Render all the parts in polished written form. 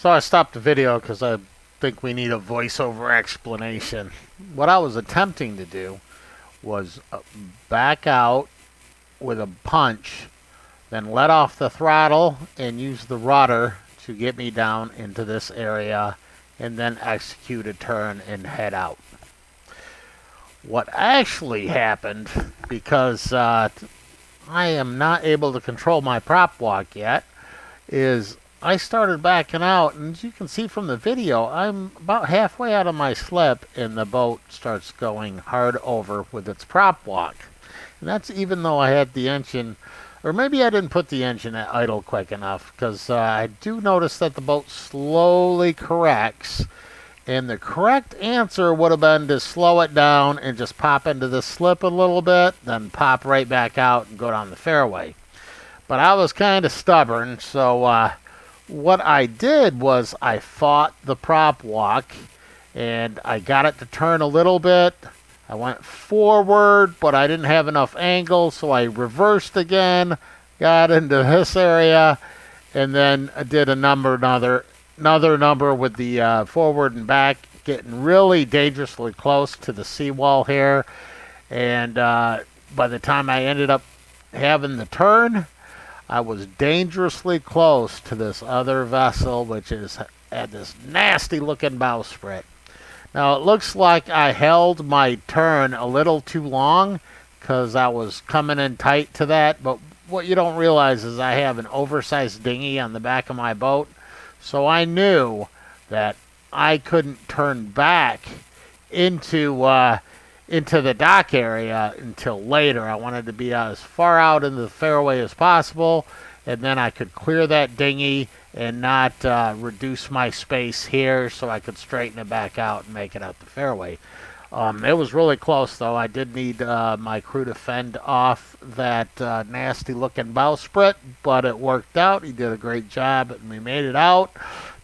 So I stopped the video because I think we need a voiceover explanation. What I was attempting to do was back out with a punch, then let off the throttle and use the rudder to get me down into this area, and then execute a turn and head out. What actually happened, because I am not able to control my prop walk yet, is I started backing out, and as you can see from the video, I'm about halfway out of my slip, and the boat starts going hard over with its prop walk. And that's even though I had the engine, or maybe I didn't put the engine at idle quick enough, because I do notice that the boat slowly corrects, and the correct answer would have been to slow it down and just pop into the slip a little bit, then pop right back out and go down the fairway. But I was kind of stubborn, so what I did was I fought the prop walk, and I got it to turn a little bit. I went forward, but I didn't have enough angle, so I reversed again, got into this area, and then I did another number with the forward and back, getting really dangerously close to the seawall here. And by the time I ended up having the turn, I was dangerously close to this other vessel, which had this nasty looking bowsprit. Now it looks like I held my turn a little too long because I was coming in tight to that, but what you don't realize is I have an oversized dinghy on the back of my boat, so I knew that I couldn't turn back into the dock area until later. I wanted to be as far out in the fairway as possible, and then I could clear that dinghy and not reduce my space here, so I could straighten it back out and make it out the fairway. It was really close, though. I did need my crew to fend off that nasty looking bowsprit, but it worked out. He did a great job, and we made it out.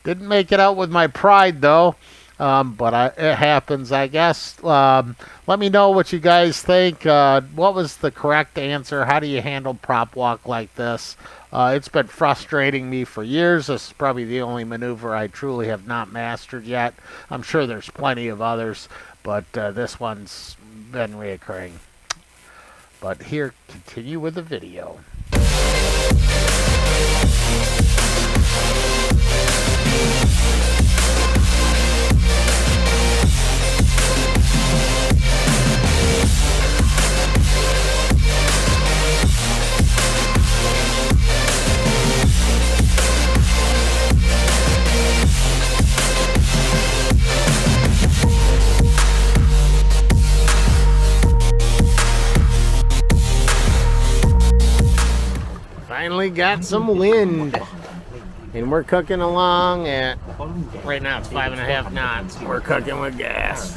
Didn't make it out with my pride, though. But it happens, I guess. Let me know what you guys think. What was the correct answer? How do you handle prop walk like this? It's been frustrating me for years. This is probably the only maneuver I truly have not mastered yet. I'm sure there's plenty of others, but this one's been reoccurring. But here, continue with the video. Finally got some wind, and we're cooking along at, right now it's 5.5 knots. We're cooking with gas.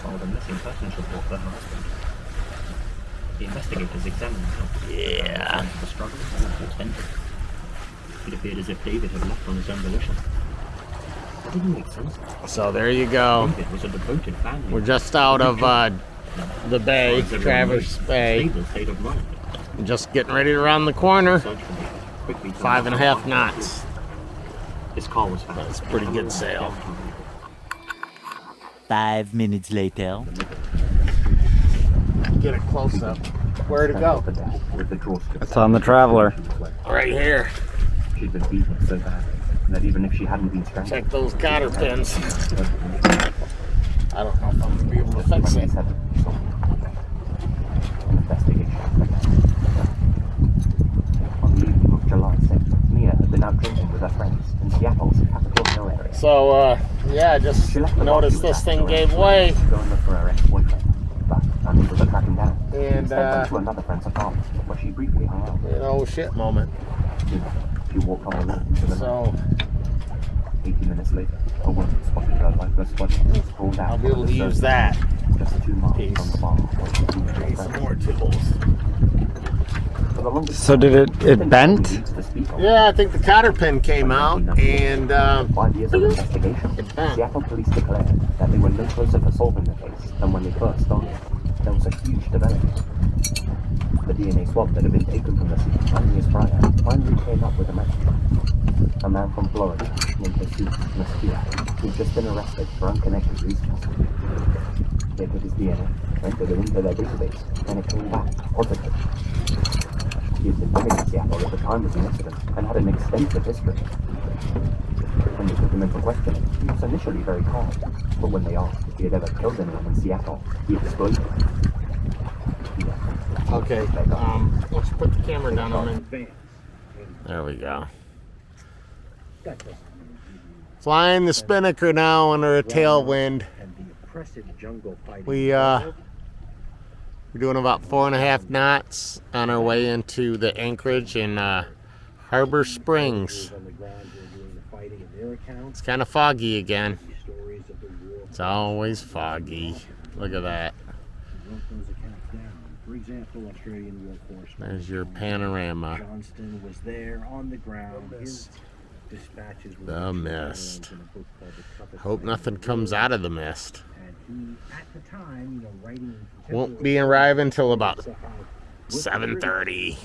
The investigators examined Yeah. the struggle and it appeared as if David had left on his own volition. That didn't make sense. So there you go. David was a devoted family. We're just out of the bay, Traverse Bay. Stable state of mind. Just getting ready to round the corner. Search for me. Quickly 5.5 knots. His car was found. That's a pretty good sail. 5 minutes later. Get a close up. Where to go? It's on the Traveler. Right here. She'd been beaten so bad that even if she hadn't been strangled. Check those cotter pins. I don't know if I'm gonna be able to fix it. On the evening of July 6th, Mia had been out drinking with her friends in Seattle's Capitol Hill area. So, yeah, I just noticed this thing gave way. Go and look for her ex-boyfriend, but unable to track him down. And, Instead went to another friend's apartment where she briefly hung out. An oh shit moment. She walked on the lawn to the So, 80 minutes later, a woman spotted her lifeless body pulled out. I'll be able to use that. Just 2 miles Peace. from the bar. where she was Need some friends. more tools. For the longest So did it bent? to speak of. Yeah, I think the cotter pin came out, and 5 years of investigation, It bent. Seattle police declared that they were no closer to solving the case than when they first started. There was a huge development. The DNA swab that had been taken from the scene 9 years prior finally came up with a match. A man from Florida named Jesus Mesquia, who'd just been arrested for unconnected reasons. They took his DNA, entered it into their database, and it came back positive. He had been living in Seattle at the time of the incident and had an extensive history. When they took him in for questioning, he was initially very calm, but when they asked if he had ever killed anyone in Seattle, he exploded. Okay, let's put the camera down a minute. There we go. Flying the Spinnaker now under a tailwind. We're doing about 4.5 knots on our way into the anchorage in Harbor Springs. It's kind of foggy again. It's always foggy. Look at that. There's your panorama. Johnston was there on the ground. His dispatches were The mist. Hope nothing comes out of the mist. and he, at the time, writing Won't be arriving till about 7:30.